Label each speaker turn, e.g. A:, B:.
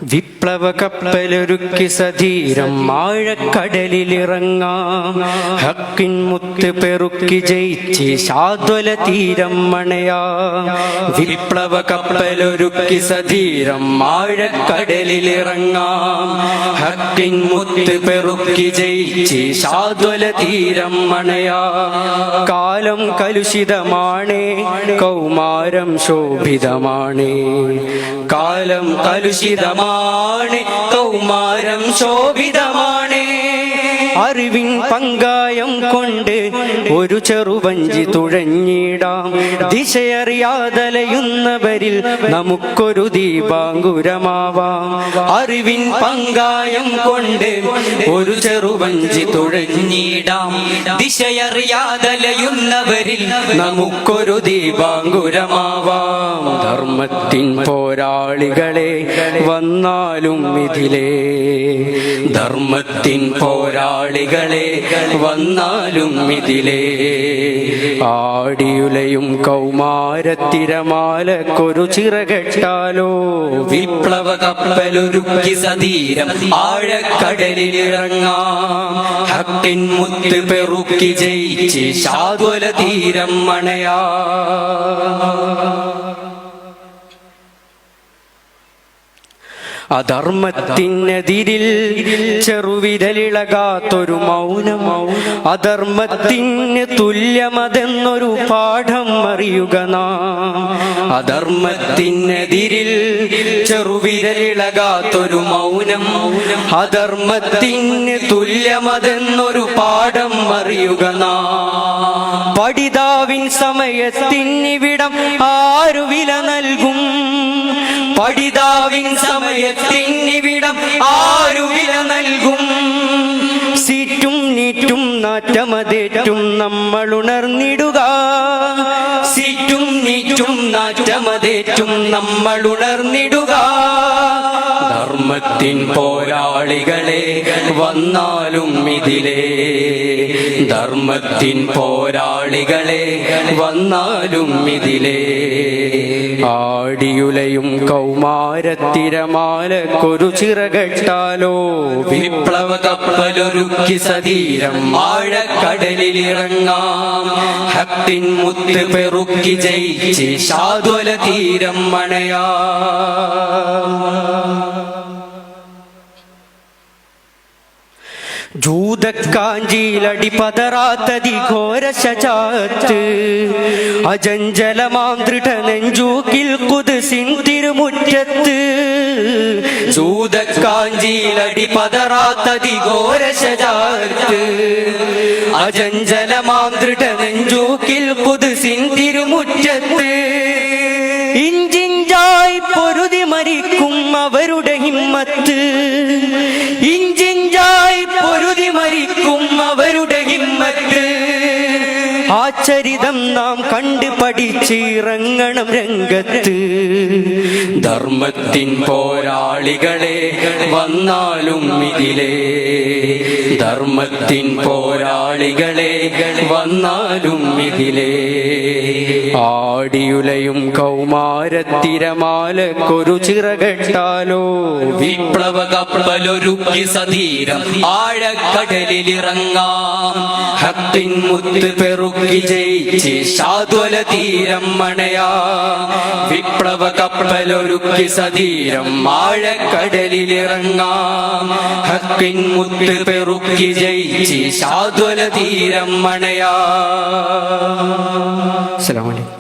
A: വിപ്ലവ കപ്പലൊരുക്കി സധീരം ആഴക്കടലിലിറങ്ങാം. ഹക്കിൻ മുത്ത് പെറുക്കി ജയിച്ച് ശാദ്വല തീരം മണയാം. വിപ്ലവ കപ്പലൊരുക്കി സധീരം ആഴക്കടലിലിറങ്ങാം. ഹക്കിൻ മുത്ത് പെറുക്കി ജയിച്ച് ശാദ്വല തീരം മണയാം. കാലം കലുഷിതമാണേ, കൗമാരം ശോഭിതമാണേ. കാലം കലുഷിതമാണ്, കൗമാരം ശോഭിതമാണ്. അറിവിൻ പങ്കായം കൊണ്ട് ഒരു ചെറുവഞ്ചി തുഴഞ്ഞിടാം. ദിശയറിയാതലയുന്നവരിൽ നമുക്കൊരു ദീപാങ്കുരമാവാം. അറിവിൻ പങ്കായം കൊണ്ട് ഒരു ചെറുവഞ്ചി തുഴഞ്ഞിടാം. ദിശയറിയാതലയുന്നവരിൽ നമുക്കൊരു ദീപാങ്കുരമാവാം. ധർമ്മത്തിൻ പോരാളികളെ വന്നാലും ഇതിലേ, ധർമ്മത്തിൻ പോരാളികളെ വന്നാലും ഇതിലേ. ആടിയുലയും കൗമാരത്തിരമാലക്കൊരു ചിറകെട്ടാലോ. വിപ്ലവ കപ്പലൊരുക്കി സധീരം ആഴക്കടലിലിറങ്ങാം. ഹക്കിൻ മുത്ത് പെറുക്കി ജയിച്ച് ശാദ്വല തീരം മണയാ. അധർമ്മത്തിനെതിരിൽ ചെറുവിരലിളകാത്തൊരു മൗനം. അധർമ്മത്തിന് തുല്യമതെന്നൊരു പാഠം അറിയുക നാം. അധർമ്മത്തിനെതിരിൽ ചെറുവിരലിളകാത്തൊരു മൗനം. അധർമ്മത്തിന് തുല്യമതെന്നൊരു പാഠം അറിയുക നാം. പഠിതാവിൻ സമയത്തിനിവിടം ആരു വില നൽകും. പഠിതാവിൻ സമയത്തിനിവിടം ആരു വില നൽകും. സീറ്റും നീറ്റും നാറ്റമതേറ്റും നമ്മൾ ഉണർന്നിടുക. സീറ്റും നീറ്റും നാറ്റമതേറ്റും നമ്മൾ ഉണർന്നിടുക. ധർമ്മത്തിൻ പോരാളികളെ വന്നാലും ഇതിലേ, ധർമ്മത്തിൻ പോരാളികളെ വന്നാലും ഇതിലേ. ആടിയുലയും കൗമാരത്തിരമാലക്കൊരു ചിറകെട്ടാലോ. വിപ്ലവ കപ്പലൊരുക്കി സധീരം ആഴക്കടലിലിറങ്ങാം. ഹക്കിൻ മുത്ത് പെറുക്കി ജയിച്ച് ശാദ്വല തീരം മണയാ. ജൂതക്കാഞ്ചിയിലടി പതറാത്തതി ഘോര ശജാത്ത്. അജഞ്ചലമാം ദൃഢനെഞ്ചൂക്കിൽ ഖുദ്സിൻ തിരുമുറ്റത്ത്. ജൂതക്കാഞ്ചിയിലടി പതറാത്തതി ഘോര ശജാത്ത്. അജഞ്ചലമാം ദൃഢനെഞ്ചൂക്കിൽ ഖുദ്സിൻ തിരുമുറ്റത്ത്. ഇഞ്ചിഞ്ചായി പൊരുതി മരിക്കും അവരുടെ ഹിമ്മത്ത്. ഇഞ്ചിഞ്ചായി പൊരുതി മരിക്കും അവരുടെ ഹിമ്മത്ത്. ആ ചരിതം നാം കണ്ടു പഠിച്ചിറങ്ങണം രംഗത്ത്. ധർമ്മത്തിൻ പോരാളികളെ വന്നാലും ഇതിലേ, ധർമ്മത്തിൻ പോരാളികളെ വന്നാലും ഇതിലേ. ആടിയുലയും കൗമാരത്തിരമാലക്കൊരു ചിറകെട്ടാലോ. വിപ്ലവ കപ്പലൊരുക്കി സധീരം ആഴക്കടലിലിറങ്ങാം. ഹക്കിൻ മുത്ത് പെറുക്കി ജയിച്ച് ശാദ്വല തീരം മണയാ. വിപ്ലവ കപ്പലൊരുക്കി സധീരം ആഴക്കടലിലിറങ്ങാം. ഹക്കിൻ മുത്ത് പെറുക്കി ജയിച്ച് ശാദ്വല തീരം മണയാ. അസ്സലാമു അലൈക്കും.